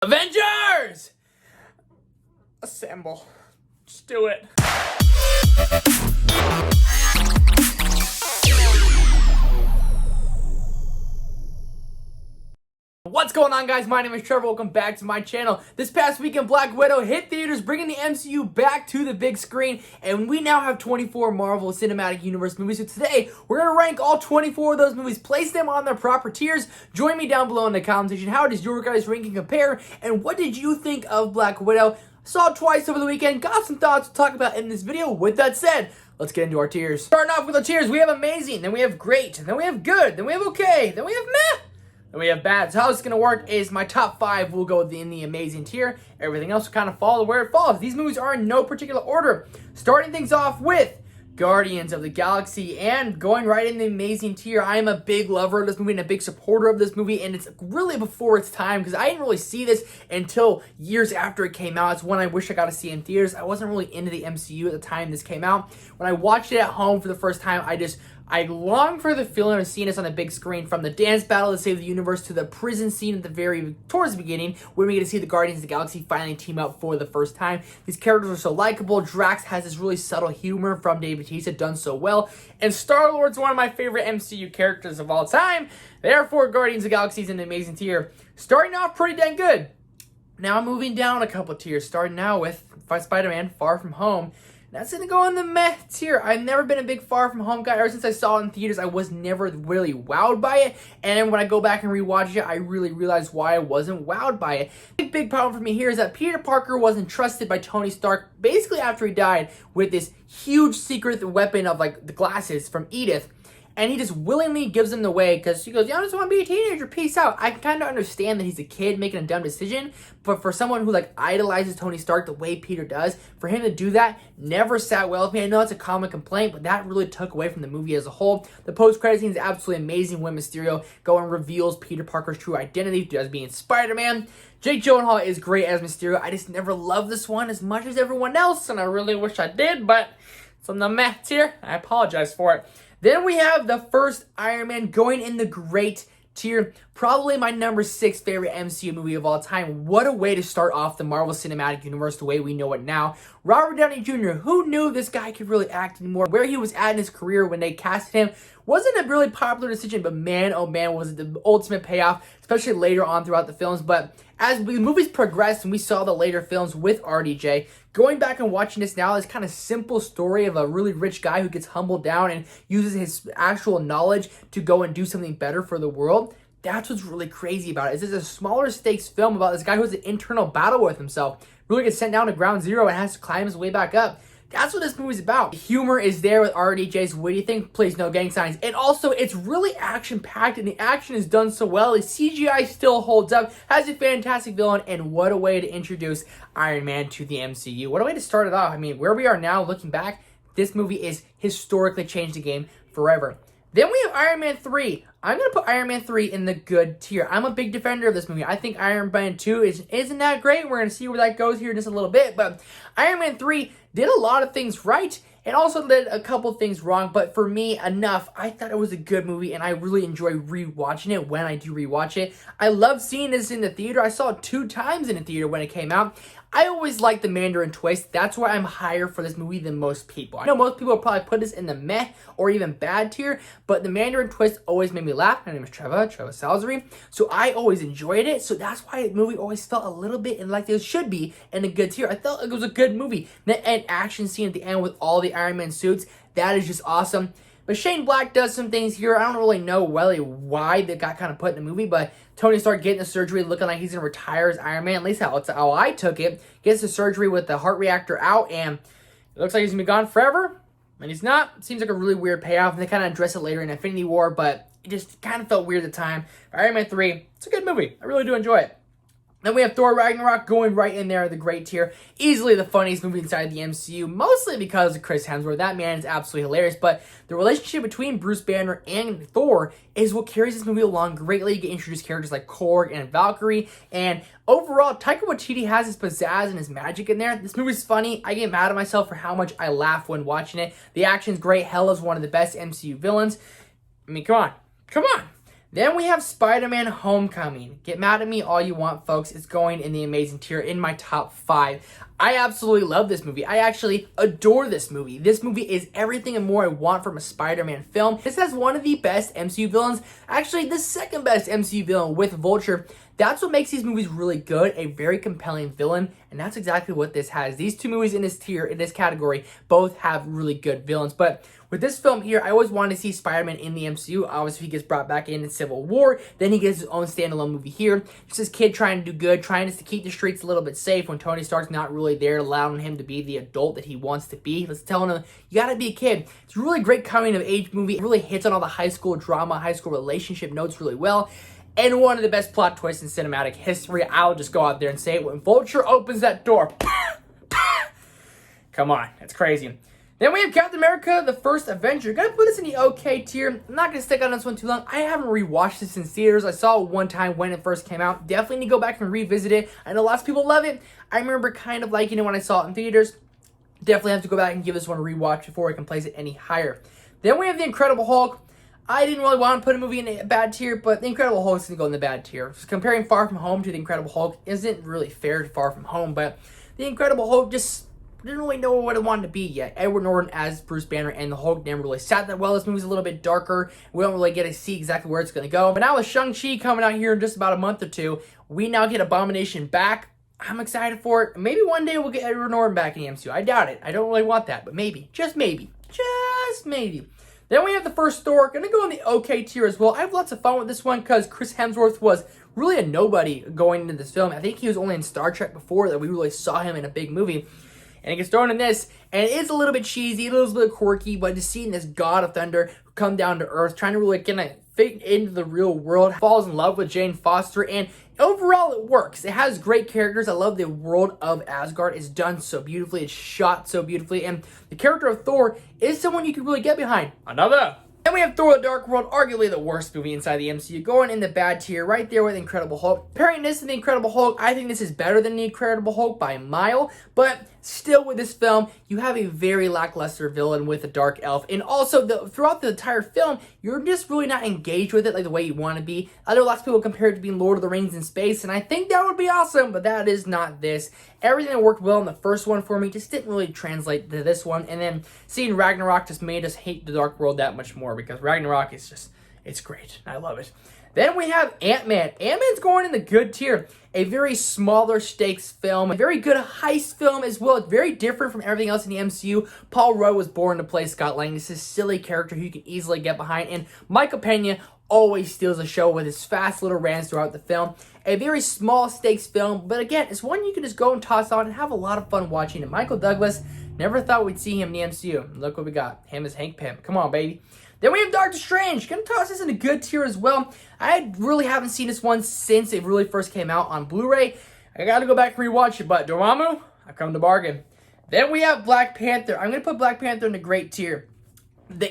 Avengers! Assemble. Just do it. What's going on, guys? My name is Trevor. Welcome back to my channel. This past weekend, Black Widow hit theaters, bringing the MCU back to the big screen, and we now have 24 Marvel Cinematic Universe movies. So today, we're going to rank all 24 of those movies, place them on their proper tiers. Join me down below in the comment section. How does your guys' ranking compare, and what did you think of Black Widow? Saw it twice over the weekend, got some thoughts to talk about in this video. With that said, let's get into our tiers. Starting off with the tiers, we have amazing, then we have great, then we have good, then we have okay, then we have meh. Then we have bad. So how it's going to work is my top 5 will go in the amazing tier. Everything else will kind of fall where it falls. These movies are in no particular order. Starting things off with Guardians of the Galaxy, and going right in the amazing tier. I am a big lover of this movie and a big supporter of this movie, and it's really before its time because I didn't really see this until years after it came out. It's one I wish I got to see in theaters. I wasn't really into the MCU at the time this came out. When I watched it at home for the first time, I long for the feeling of seeing this on the big screen, from the dance battle to save the universe to the prison scene at towards the beginning, when we get to see the Guardians of the Galaxy finally team up for the first time. These characters are so likable. Drax has this really subtle humor from Dave Bautista, done so well, and Star-Lord's one of my favorite MCU characters of all time. Therefore, Guardians of the Galaxy is an amazing tier. Starting off pretty dang good. Now moving down a couple tiers, starting out with Spider-Man Far From Home. That's going to go in the meh tier. I've never been a big Far From Home guy. Ever since I saw it in theaters, I was never really wowed by it. And when I go back and rewatch it, I really realized why I wasn't wowed by it. The big problem for me here is that Peter Parker wasn't trusted by Tony Stark basically after he died with this huge secret weapon of like the glasses from Edith. And he just willingly gives them away because she goes, yeah, I just want to be a teenager, peace out. I can kind of understand that he's a kid making a dumb decision, but for someone who like idolizes Tony Stark the way Peter does, for him to do that never sat well with me. I know it's a common complaint, but that really took away from the movie as a whole. The post-credit scene is absolutely amazing when Mysterio goes and reveals Peter Parker's true identity as being Spider-Man. Jake Gyllenhaal is great as Mysterio. I just never loved this one as much as everyone else, and I really wish I did, but it's on the meh tier. I apologize for it. Then we have the first Iron Man going in the great tier. Probably my number 6 favorite MCU movie of all time. What a way to start off the Marvel Cinematic Universe the way we know it now. Robert Downey Jr., who knew this guy could really act anymore? Where he was at in his career when they casted him wasn't a really popular decision, but man, oh man, was it the ultimate payoff, especially later on throughout the films. But as the movies progressed and we saw the later films with RDJ, going back and watching this now, this kind of simple story of a really rich guy who gets humbled down and uses his actual knowledge to go and do something better for the world. That's what's really crazy about it. Is this a smaller stakes film about this guy who has an internal battle with himself, really gets sent down to ground zero and has to climb his way back up. That's what this movie's about. The humor is there with RDJ's witty thing, plays no gang signs. And also, it's really action-packed, and the action is done so well. The CGI still holds up, has a fantastic villain, and what a way to introduce Iron Man to the MCU. What a way to start it off. I mean, where we are now, looking back, this movie is historically changed the game forever. Then we have Iron Man 3. I'm going to put Iron Man 3 in the good tier. I'm a big defender of this movie. I think Iron Man 2 isn't that great. We're going to see where that goes here in just a little bit. But Iron Man 3 did a lot of things right and also did a couple things wrong. But for me, enough. I thought it was a good movie, and I really enjoy rewatching it when I do rewatch it. I love seeing this in the theater. I saw it 2 times in the theater when it came out. I always like the Mandarin twist. That's why I'm higher for this movie than most people. I know most people will probably put this in the meh or even bad tier, but the Mandarin twist always made me laugh. My name is Trevor Salisbury. So I always enjoyed it. So that's why the movie always felt a little bit like it should be in a good tier. I felt like it was a good movie. That action scene at the end with all the Iron Man suits, that is just awesome. But Shane Black does some things here. I don't really know really why they got kind of put in the movie, but Tony Stark getting the surgery looking like he's going to retire as Iron Man, at least how I took it. Gets the surgery with the heart reactor out, and it looks like he's going to be gone forever, and he's not. It seems like a really weird payoff, and they kind of address it later in Infinity War, but it just kind of felt weird at the time. Iron Man 3, it's a good movie. I really do enjoy it. Then we have Thor Ragnarok going right in there, the great tier. Easily the funniest movie inside the MCU, mostly because of Chris Hemsworth. That man is absolutely hilarious. But the relationship between Bruce Banner and Thor is what carries this movie along greatly. You get introduced characters like Korg and Valkyrie. And overall, Taika Waititi has his pizzazz and his magic in there. This movie's funny. I get mad at myself for how much I laugh when watching it. The action's great. Hela's one of the best MCU villains. I mean, come on. Come on. Then we have Spider-Man Homecoming. Get mad at me all you want, folks. It's going in the amazing tier in my top 5. I absolutely love this movie. I actually adore this movie. This movie is everything and more I want from a Spider-Man film. This has one of the best MCU villains, actually the second best MCU villain with Vulture. That's what makes these movies really good, a very compelling villain, and that's exactly what this has. These two movies in this tier, in this category, both have really good villains, but with this film here, I always wanted to see Spider-Man in the MCU. Obviously, he gets brought back in Civil War. Then he gets his own standalone movie here. Just this kid trying to do good, trying just to keep the streets a little bit safe when Tony Stark's not really there, allowing him to be the adult that he wants to be. Let's tell him, you gotta be a kid. It's a really great coming-of-age movie. It really hits on all the high school drama, high school relationship notes really well. And one of the best plot twists in cinematic history. I'll just go out there and say it. When Vulture opens that door, come on, it's crazy. Then we have Captain America, the First Avenger. Gonna put this in the okay tier. I'm not gonna stick on this one too long. I haven't rewatched this in theaters. I saw it one time when it first came out. Definitely need to go back and revisit it. I know lots of people love it. I remember kind of liking it when I saw it in theaters. Definitely have to go back and give this one a rewatch before I can place it any higher. Then we have The Incredible Hulk. I didn't really want to put a movie in a bad tier, but The Incredible Hulk is going to go in the bad tier. Just comparing Far From Home to The Incredible Hulk isn't really fair to Far From Home, but The Incredible Hulk just didn't really know what it wanted to be yet. Edward Norton as Bruce Banner and the Hulk never really sat that well. This movie's a little bit darker. We don't really get to see exactly where it's going to go. But now with Shang-Chi coming out here in just about a month or two, we now get Abomination back. I'm excited for it. Maybe one day we'll get Edward Norton back in the MCU. I doubt it. I don't really want that, but maybe. Just maybe. Just maybe. Then we have the first Thor. Gonna go in the okay tier as well. I have lots of fun with this one because Chris Hemsworth was really a nobody going into this film. I think he was only in Star Trek before that we really saw him in a big movie. And he gets thrown in this, and it is a little bit cheesy, a little bit quirky, but just seeing this God of Thunder come down to Earth, trying to really kind of fit into the real world, falls in love with Jane Foster, and overall it works. It has great characters. I love the world of Asgard. It's done so beautifully. It's shot so beautifully, and the character of Thor is someone you can really get behind. Then we have Thor: The Dark World, arguably the worst movie inside the MCU, going in the bad tier, right there with Incredible Hulk. Pairing this and The Incredible Hulk, I think this is better than The Incredible Hulk by a mile, but still with this film, you have a very lackluster villain with a dark elf, and also throughout the entire film, you're just really not engaged with it like the way you want to be. I know lots of people compare it to being Lord of the Rings in space, and I think that would be awesome, but that is not this. Everything that worked well in the first one for me just didn't really translate to this one, and then seeing Ragnarok just made us hate the Dark World that much more, because Ragnarok is just, it's great. I love it. Then we have Ant-Man. Ant-Man's going in the good tier. A very smaller stakes film. A very good heist film as well. It's very different from everything else in the MCU. Paul Rudd was born to play Scott Lang. This is a silly character who you can easily get behind. And Michael Pena always steals the show with his fast little rants throughout the film. A very small stakes film. But again, it's one you can just go and toss on and have a lot of fun watching it. Michael Douglas, never thought we'd see him in the MCU. Look what we got. Him as Hank Pym. Come on, baby. Then we have Doctor Strange. Gonna toss this in a good tier as well. I really haven't seen this one since it really first came out on Blu-ray. I gotta go back and rewatch it, but Dormammu, I come to bargain. Then we have Black Panther. I'm gonna put Black Panther in the great tier.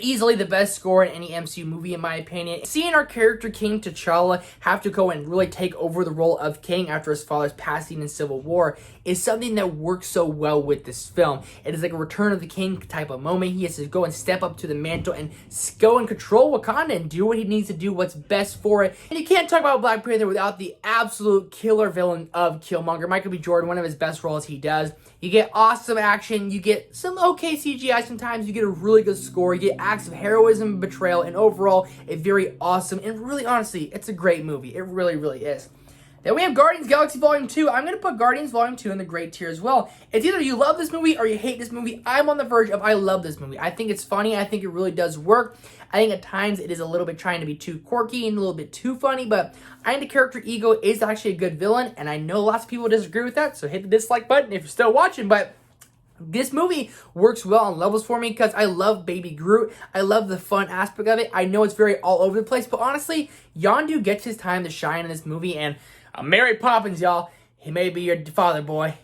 Easily the best score in any MCU movie, in my opinion. Seeing our character King T'Challa have to go and really take over the role of King after his father's passing in Civil War is something that works so well with this film. It is like a Return of the King type of moment. He has to go and step up to the mantle and go and control Wakanda and do what he needs to do, what's best for it. And you can't talk about Black Panther without the absolute killer villain of Killmonger, Michael B. Jordan, one of his best roles he does. You get awesome action, you get some okay CGI sometimes, you get a really good score, you get acts of heroism and betrayal, and overall, a very awesome, and really honestly, it's a great movie. It really, really is. Then we have Guardians of the Galaxy Volume 2. I'm going to put Guardians Volume 2 in the great tier as well. It's either you love this movie or you hate this movie. I'm on the verge of I love this movie. I think it's funny. I think it really does work. I think at times it is a little bit trying to be too quirky and a little bit too funny, but I think the character Ego is actually a good villain, and I know lots of people disagree with that, so hit the dislike button if you're still watching, but this movie works well on levels for me because I love Baby Groot. I love the fun aspect of it. I know it's very all over the place, but honestly, Yondu gets his time to shine in this movie, and Mary Poppins, y'all. He may be your father, boy,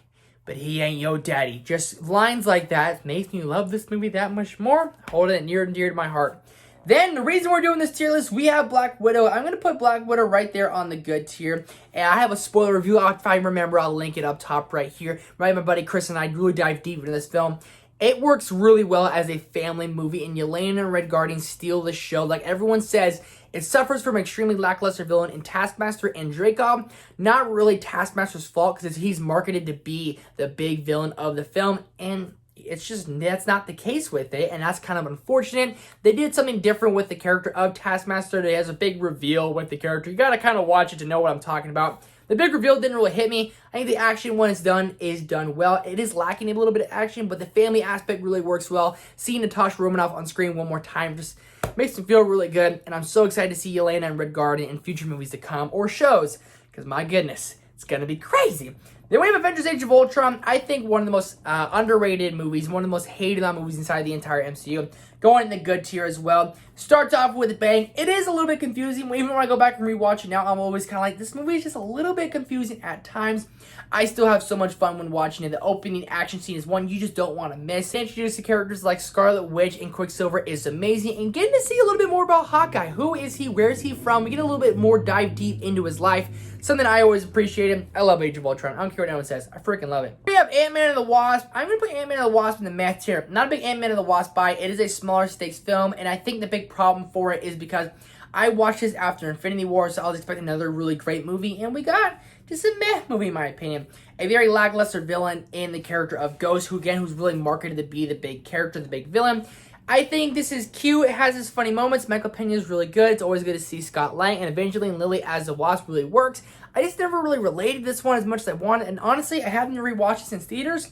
but he ain't your daddy. Just lines like that makes me love this movie that much more. Holding it near and dear to my heart. Then, the reason we're doing this tier list, we have Black Widow. I'm going to put Black Widow right there on the good tier. And I have a spoiler review. If I remember, I'll link it up top right here. Right, my buddy Chris and I really dive deep into this film. It works really well as a family movie, and Yelena and Red Guardian steal the show. Like everyone says, It suffers from extremely lackluster villain in Taskmaster and Dreykov. Not really Taskmaster's fault because he's marketed to be the big villain of the film, and it's just, that's not the case with it, and that's kind of unfortunate. They did something different with the character of Taskmaster. It has a big reveal with the character. You gotta kind of watch it to know what I'm talking about. The big reveal didn't really hit me. I think the action, when it's done, is done well. It is lacking a little bit of action, but the family aspect really works well. Seeing Natasha Romanoff on screen one more time just makes me feel really good, and I'm so excited to see Yelena and Red Guardian in future movies to come, or shows, because my goodness, it's gonna be crazy. Then we have Avengers Age of Ultron. I think one of the most underrated movies, one of the most hated on movies inside the entire MCU. Going in the good tier as well. Starts off with a bang. It is a little bit confusing. Even when I go back and rewatch it now, I'm always kind of like, this movie is just a little bit confusing at times. I still have so much fun when watching it. The opening action scene is one you just don't want to miss. Introducing characters like Scarlet Witch and Quicksilver is amazing. And getting to see a little bit more about Hawkeye. Who is he? Where is he from? We get a little bit more dive deep into his life. Something I always appreciated. I love Age of Ultron. I don't care what anyone says. I freaking love it. We have Ant-Man and the Wasp. I'm going to put Ant-Man and the Wasp in the meh tier. Not a big Ant-Man and the Wasp buy. It is a smaller stakes film, and I think the big problem for it is because I watched this after Infinity War, so I was expecting another really great movie, and we got just a meh movie in my opinion. A very lackluster villain in the character of Ghost, who's really marketed to be the big character, the big villain. I think this is cute. It has its funny moments. Michael Pena is really good. It's always good to see Scott Lang, and Evangeline Lilly as the Wasp really works. I just never really related to this one as much as I wanted, and honestly, I haven't rewatched it since theaters.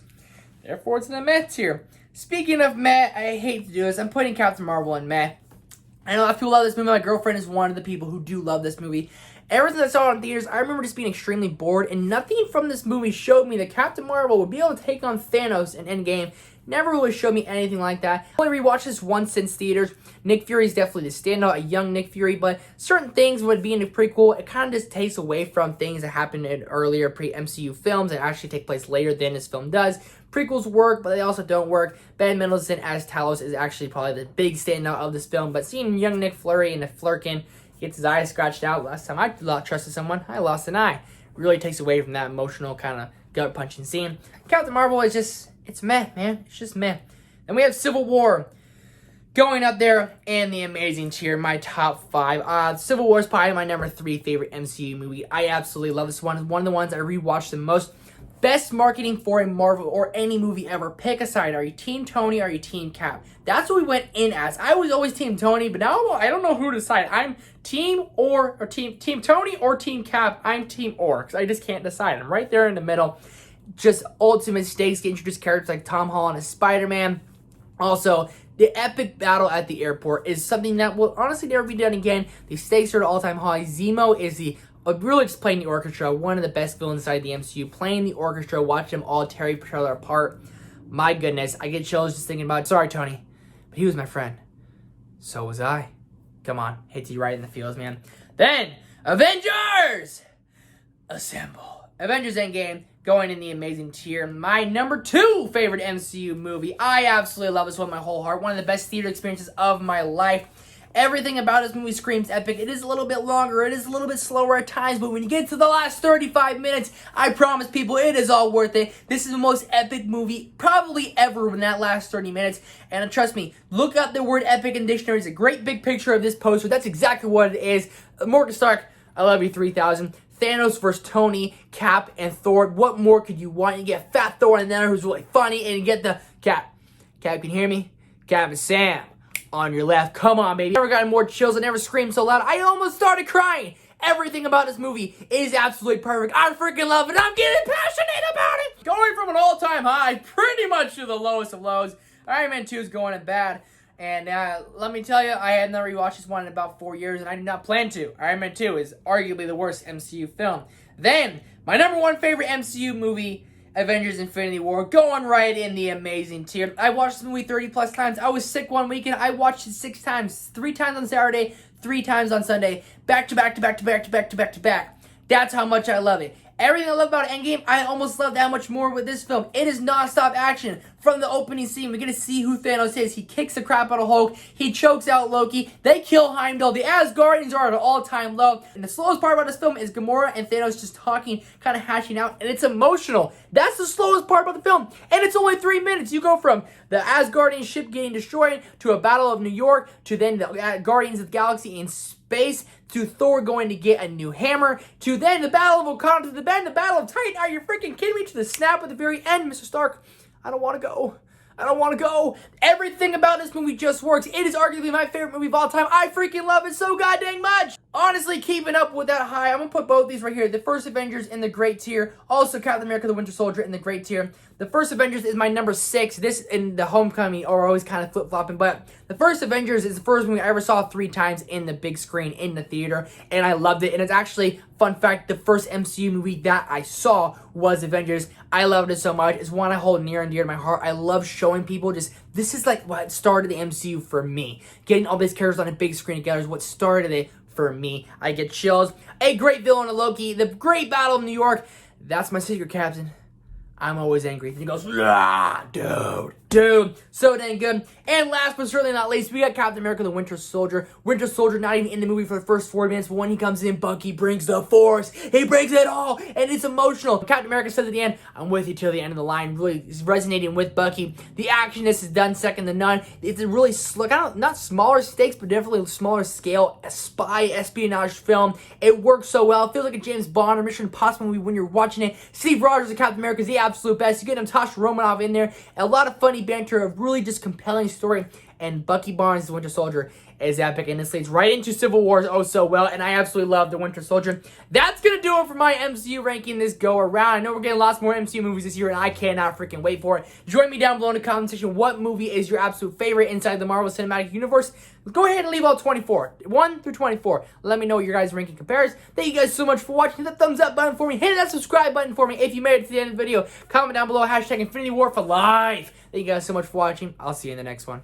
Therefore, it's in the meh tier. Speaking of meh, I hate to do this. I'm putting Captain Marvel in meh. I know a lot of people love this movie. My girlfriend is one of the people who do love this movie. Ever since I saw it in theaters, I remember just being extremely bored, and nothing from this movie showed me that Captain Marvel would be able to take on Thanos in Endgame. Never really showed me anything like that. I only rewatched this once since theaters. Nick Fury is definitely the standout, a young Nick Fury, but certain things would be in the prequel. It kind of just takes away from things that happened in earlier pre-MCU films and actually take place later than this film does. Prequels work, but they also don't work. Ben Mendelsohn as Talos is actually probably the big standout of this film, but seeing young Nick Fury and the Flurkin gets his eye scratched out, last time I trusted someone, I lost an eye. Really takes away from that emotional kind of gut-punching scene. Captain Marvel is just, it's meh, man. It's just meh. Then we have Civil War going up there in the amazing tier, my top 5. Civil War is probably my number 3 favorite MCU movie. I absolutely love this one. It's one of the ones I rewatched the most. Best marketing for a Marvel or any movie ever. Pick a side. Are you Team Tony or are you Team Cap? That's what we went in as. I was always Team Tony, but now I don't know who to decide. I'm Team Tony or Team Cap. I'm Team because I just can't decide. I'm right there in the middle. Just ultimate stakes. Get introduced characters like Tom Holland as Spider-Man. Also, the epic battle at the airport is something that will honestly never be done again. The stakes are at all-time high. Zemo is really just playing the orchestra. One of the best villains inside the MCU. Playing the orchestra, watch them all tear each other apart. My goodness, I get chills just thinking about it. Sorry, Tony, but he was my friend. So was I. Come on, hits you right in the feels, man. Then, Avengers! Assemble. Avengers Endgame, going in the amazing tier. My number 2 favorite MCU movie. I absolutely love this one with my whole heart. One of the best theater experiences of my life. Everything about this movie screams epic. It is a little bit longer. It is a little bit slower at times, but when you get to the last 35 minutes, I promise people it is all worth it. This is the most epic movie probably ever in that last 30 minutes. And trust me, look up the word epic in dictionaries. A great big picture of this poster. That's exactly what it is. Morgan Stark, I love you 3000. Thanos versus Tony, Cap, and Thor. What more could you want? You get Fat Thor in there who's really funny, and you get the Cap. Cap, can you hear me? Cap and Sam on your left. Come on, baby. Never gotten more chills. I never screamed so loud. I almost started crying. Everything about this movie is absolutely perfect. I freaking love it. I'm getting passionate about it. Going from an all-time high pretty much to the lowest of lows. Iron Man 2 is going in bad. And let me tell you, I had not rewatched this one in about 4 years, and I do not plan to. Iron Man 2 is arguably the worst MCU film. Then, my number 1 favorite MCU movie, Avengers Infinity War, going right in the amazing tier. I watched this movie 30 plus times. I was sick one weekend. I watched it 6 times. 3 times on Saturday, 3 times on Sunday. Back to back to back to back to back to back to back. That's how much I love it. Everything I love about Endgame, I almost love that much more with this film. It is non-stop action. From the opening scene, we get to see who Thanos is. He kicks the crap out of Hulk. He chokes out Loki. They kill Heimdall. The Asgardians are at an all-time low. And the slowest part about this film is Gamora and Thanos just talking, kind of hashing out, and it's emotional. That's the slowest part about the film. And it's only 3 minutes. You go from the Asgardian ship getting destroyed to a battle of New York to then the Guardians of the Galaxy in space. space, to Thor going to get a new hammer, to then the Battle of Wakanda, to the Battle of Titan. Are you freaking kidding me? To the snap at the very end, Mr. Stark. I don't want to go. I don't want to go. Everything about this movie just works. It is arguably my favorite movie of all time. I freaking love it so goddamn much. Honestly, keeping up with that high, I'm going to put both these right here. The first Avengers in the great tier. Also, Captain America the Winter Soldier in the great tier. The first Avengers is my number 6. This and the Homecoming are always kind of flip-flopping. But the first Avengers is the first movie I ever saw 3 times in the big screen in the theater. And I loved it. And it's actually, fun fact, the first MCU movie that I saw was Avengers. I loved it so much. It's one I hold near and dear to my heart. I love showing people just, this is like what started the MCU for me. Getting all these characters on a big screen together is what started it for me. I get chills. A great villain of Loki. The great Battle of New York. That's my secret, Captain. I'm always angry. And he goes, ah, dude, so dang good. And last but certainly not least, we got Captain America the Winter Soldier. Winter Soldier not even in the movie for the first 40 minutes, but when he comes in, Bucky brings the force. He brings it all, and it's emotional. Captain America says at the end, I'm with you till the end of the line, really is resonating with Bucky. The action this is done second to none. It's a really, not smaller stakes, but definitely smaller scale, a spy espionage film. It works so well. It feels like a James Bond or Mission Impossible movie when you're watching it. Steve Rogers as Captain America is the absolute best. You get Natasha Romanoff in there. A lot of funny banter, a really just compelling story, and Bucky Barnes, the Winter Soldier, is epic, and this leads right into Civil War oh so well, and I absolutely love the Winter Soldier. That's gonna do it for my MCU ranking this go around. I know we're getting lots more MCU movies this year, and I cannot freaking wait for it. Join me down below in the comment section. What movie is your absolute favorite inside the Marvel Cinematic Universe? Go ahead and leave out 24. 1 through 24. Let me know what your guys' ranking compares. Thank you guys so much for watching. Hit that thumbs up button for me. Hit that subscribe button for me if you made it to the end of the video. Comment down below, hashtag Infinity War for life. Thank you guys so much for watching. I'll see you in the next one.